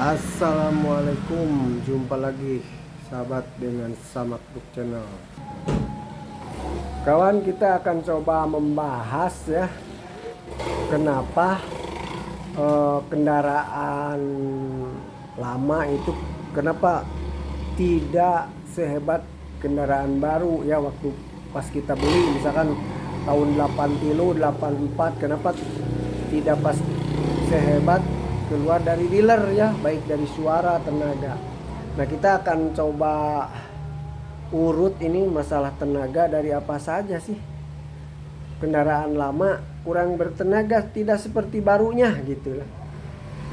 Assalamualaikum, jumpa lagi sahabat dengan Samak Book Channel. Kawan, kita akan coba membahas ya, kenapa kendaraan lama itu kenapa tidak sehebat kendaraan baru ya waktu pas kita beli, misalkan tahun 80, 84, kenapa tidak pas sehebat keluar dari dealer ya, baik dari suara, tenaga. Nah, kita akan coba urut ini masalah tenaga dari apa saja sih. Kendaraan lama kurang bertenaga, tidak seperti barunya gitu lah.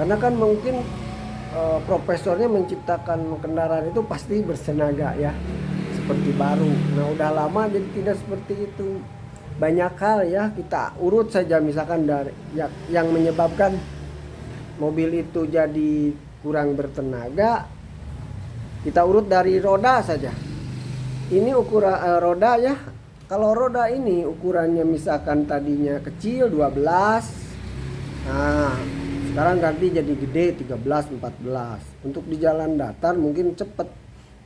Karena kan mungkin profesornya menciptakan kendaraan itu pasti bertenaga ya, seperti baru. Nah, udah lama jadi tidak seperti itu. Banyak hal ya, kita urut saja, misalkan dari yang menyebabkan mobil itu jadi kurang bertenaga. Kita urut dari roda saja. Ini ukuran roda ya. Kalau roda ini ukurannya misalkan tadinya kecil 12. Nah, sekarang ganti jadi gede 13, 14. Untuk di jalan datar mungkin cepet,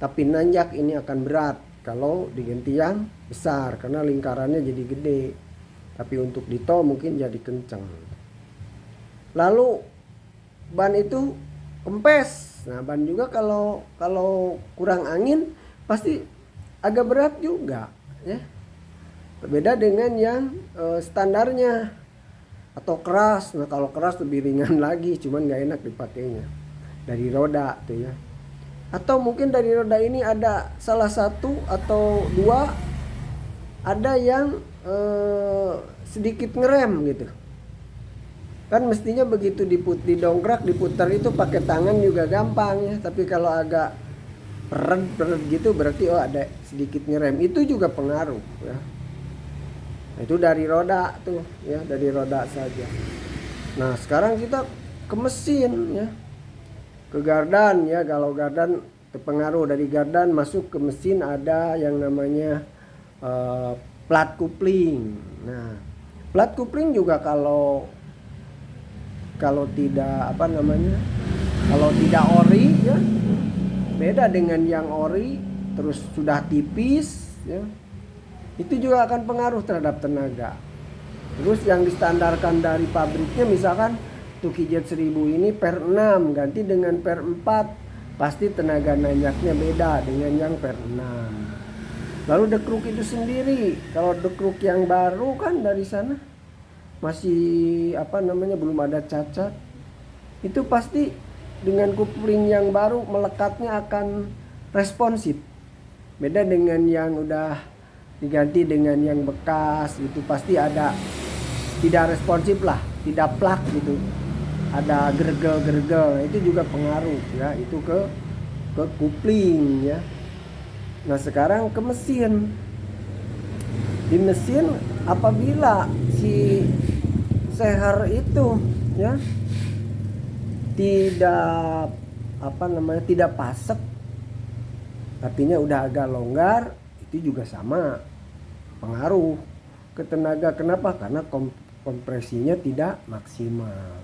tapi nanjak ini akan berat kalau diganti yang besar karena lingkarannya jadi gede. Tapi untuk di tol mungkin jadi kencang. Lalu ban itu kempes. Nah, ban juga kalau kurang angin pasti agak berat juga ya. Berbeda dengan yang standarnya atau keras. Nah, kalau keras lebih ringan lagi, cuman nggak enak dipakainya. Dari roda tuh ya. Atau mungkin dari roda ini ada salah satu atau dua ada yang sedikit ngerem gitu. Kan mestinya begitu didongkrak, diputar itu pakai tangan juga gampang ya. Tapi kalau agak peret gitu berarti ada sedikit ngerem. Itu juga pengaruh ya. Nah, itu dari roda tuh ya, dari roda saja. Nah, sekarang kita ke mesin ya. Ke gardan ya, kalau gardan terpengaruh. Dari gardan masuk ke mesin ada yang namanya plat kupling. Nah, plat kupling juga kalau tidak kalau tidak ori ya, beda dengan yang ori terus sudah tipis ya, itu juga akan pengaruh terhadap tenaga. Terus yang distandarkan dari pabriknya misalkan Tukijet 1000 ini per 6 ganti dengan per 4, pasti tenaga nanjaknya beda dengan yang per 6. Lalu dekruk itu sendiri, kalau dekruk yang baru kan dari sana masih belum ada cacat, itu pasti dengan kupling yang baru melekatnya akan responsif. Beda dengan yang udah diganti dengan yang bekas, itu pasti ada tidak responsif lah, tidak plak gitu, ada gergel, itu juga pengaruh ya, itu ke kupling ya. Nah, sekarang ke mesin. Di mesin apabila si seher itu ya tidak pasek, artinya udah agak longgar, itu juga sama pengaruh ke tenaga. Kenapa? Karena kompresinya tidak maksimal.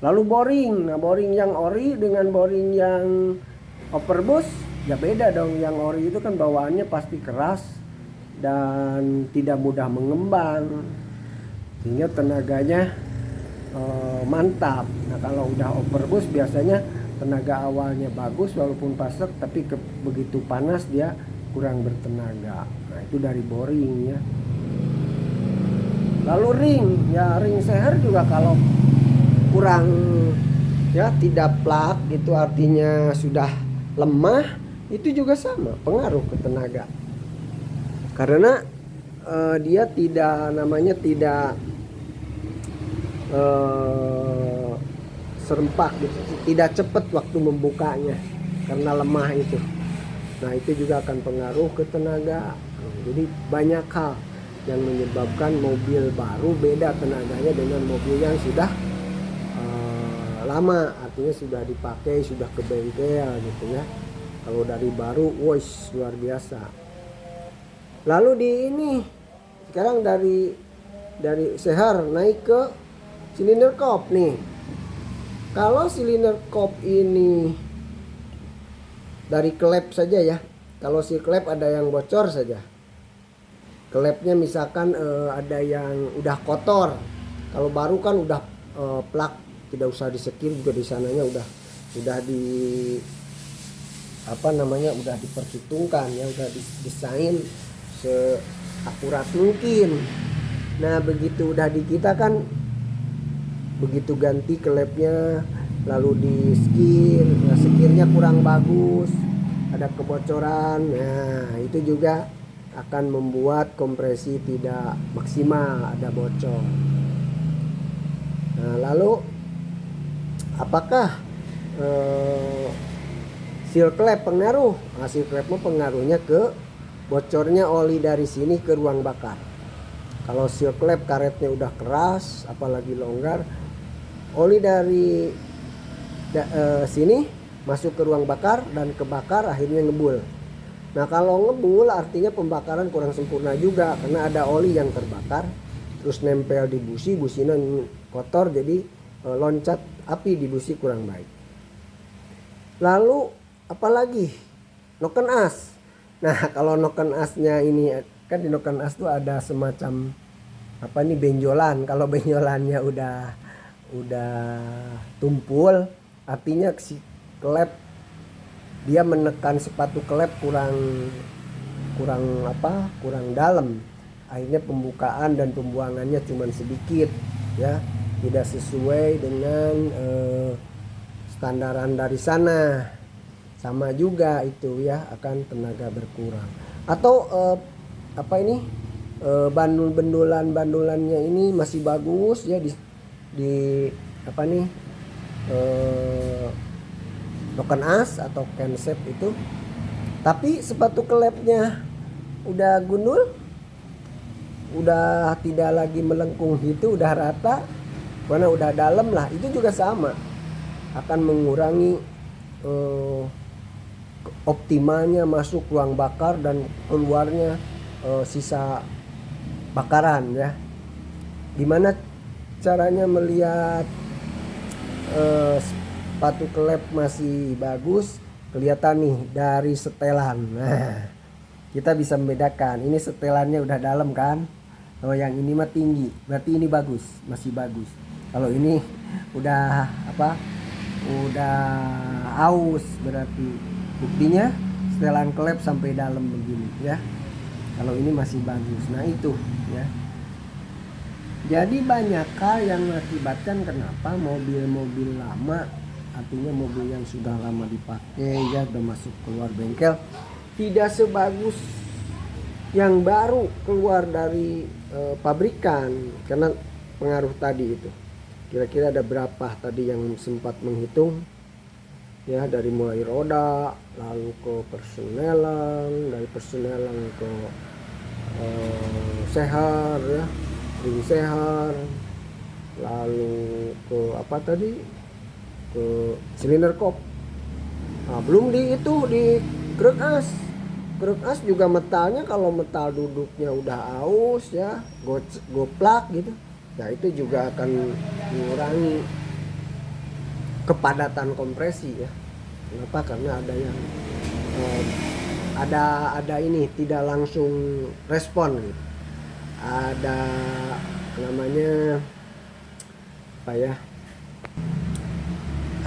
Lalu boring. Nah, boring yang ori dengan boring yang overboost ya beda dong. Yang ori itu kan bawaannya pasti keras dan tidak mudah mengembang, sehingga tenaganya mantap. Nah, kalau udah overboost biasanya tenaga awalnya bagus walaupun pasek, tapi begitu panas dia kurang bertenaga. Nah, itu dari boring ya. Lalu ring seher juga kalau kurang ya, tidak plak, itu artinya sudah lemah, itu juga sama pengaruh ke tenaga. Karena dia tidak serempak gitu, tidak cepat waktu membukanya karena lemah itu. Nah, itu juga akan pengaruh ke tenaga. Jadi banyak hal yang menyebabkan mobil baru beda tenaganya dengan mobil yang sudah lama, artinya sudah dipakai, sudah ke bengkel gitu ya. Kalau dari baru, wos luar biasa. Lalu sekarang dari seher naik ke silinder kop nih. Kalau silinder kop ini dari klep saja ya, kalau si klep ada yang bocor saja, klepnya misalkan ada yang udah kotor, kalau baru kan udah plak, tidak usah disekir juga, di sananya udah di apa namanya, udah diperhitungkan ya, udah desain seakurat mungkin. Nah begitu udah di kita kan, begitu ganti klepnya lalu di skir, nah skirnya kurang bagus, ada kebocoran, nah itu juga akan membuat kompresi tidak maksimal, ada bocor. Nah lalu apakah seal klep pengaruh? Nah, seal klep pengaruhnya ke bocornya oli dari sini ke ruang bakar. Kalau seal klep karetnya udah keras, apalagi longgar, oli dari sini masuk ke ruang bakar dan kebakar, akhirnya ngebul. Nah kalau ngebul artinya pembakaran kurang sempurna juga, karena ada oli yang terbakar terus nempel di busi, businya kotor, jadi loncat api di busi kurang baik. Lalu apalagi noken as. Nah kalau noken asnya ini kan, di noken as tuh ada semacam apa nih, benjolan. Kalau benjolannya udah tumpul, artinya si klep dia menekan sepatu klep kurang dalam, akhirnya pembukaan dan pembuangannya cuman sedikit ya, tidak sesuai dengan standaran dari sana. Sama juga itu ya, akan tenaga berkurang. Atau bandulannya ini masih bagus ya, di noken as atau kensep itu, tapi sepatu klepnya udah gundul, udah tidak lagi melengkung gitu, udah rata, karena udah dalam lah, itu juga sama akan mengurangi optimalnya masuk ruang bakar dan keluarnya sisa bakaran ya. Gimana caranya melihat sepatu klep masih bagus? Kelihatan nih dari setelan. Nah kita bisa membedakan, ini setelannya udah dalam kan, kalau yang ini mah tinggi, berarti ini bagus, masih bagus. Kalau ini udah udah aus, berarti buktinya setelan klep sampai dalam begini ya. Kalau ini masih bagus. Nah itu ya. Jadi banyak hal yang mengakibatkan kenapa mobil-mobil lama, artinya mobil yang sudah lama dipakai ya, udah masuk keluar bengkel, tidak sebagus yang baru keluar dari pabrikan, karena pengaruh tadi itu. Kira-kira ada berapa tadi yang sempat menghitung ya, dari mulai roda, lalu ke persenelan, dari persenelan ke sehar ya, ring sehar, lalu ke apa tadi, ke silinder kop. Nah, belum di krek as. Krek as juga metalnya, kalau metal duduknya udah aus ya, goplak gitu, nah itu juga akan mengurangi kepadatan kompresi ya. Kenapa? Karena ada yang ada ini tidak langsung respon gitu. Ada namanya apa ya,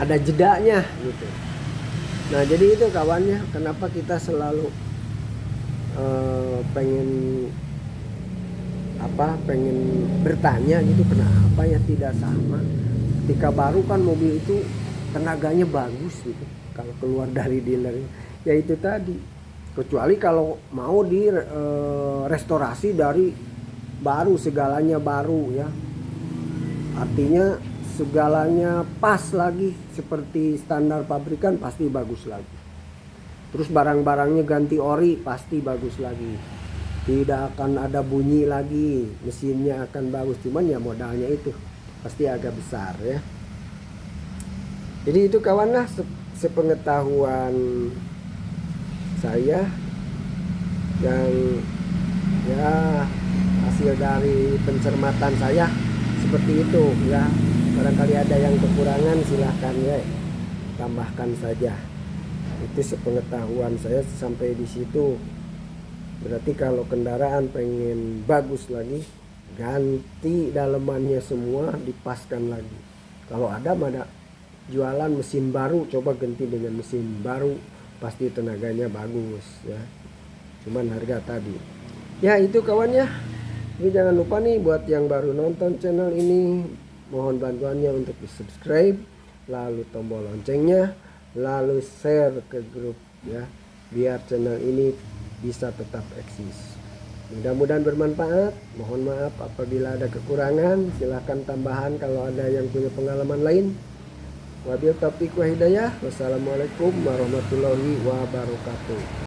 ada jedanya gitu. Nah jadi itu kawannya, kenapa kita selalu pengen bertanya gitu, kenapa ya tidak sama. Ketika baru kan mobil itu tenaganya bagus gitu, kalau keluar dari dealer ya itu tadi. Kecuali kalau mau di restorasi dari baru, segalanya baru ya, artinya segalanya pas lagi seperti standar pabrikan, pasti bagus lagi. Terus barang-barangnya ganti ori, pasti bagus lagi, tidak akan ada bunyi lagi, mesinnya akan bagus. Cuman ya modalnya itu pasti agak besar ya. Jadi itu kawan lah sepengetahuan saya yang ya hasil dari pencermatan saya seperti itu ya. barangkali ada yang kekurangan silahkan ya tambahkan saja. Itu sepengetahuan saya sampai di situ. Berarti kalau kendaraan pengen bagus lagi, ganti dalemannya semua, dipaskan lagi. Kalau ada jualan mesin baru, coba ganti dengan mesin baru, pasti tenaganya bagus ya. Cuman harga tadi. Ya itu kawan ya. Tapi jangan lupa nih buat yang baru nonton channel ini, mohon bantuannya untuk di subscribe, lalu tombol loncengnya, lalu share ke grup ya, biar channel ini bisa tetap eksis. Mudah-mudahan bermanfaat. Mohon maaf apabila ada kekurangan, silahkan tambahan kalau ada yang punya pengalaman lain. Wabil taufiq wa hidayah. Wassalamualaikum warahmatullahi wabarakatuh.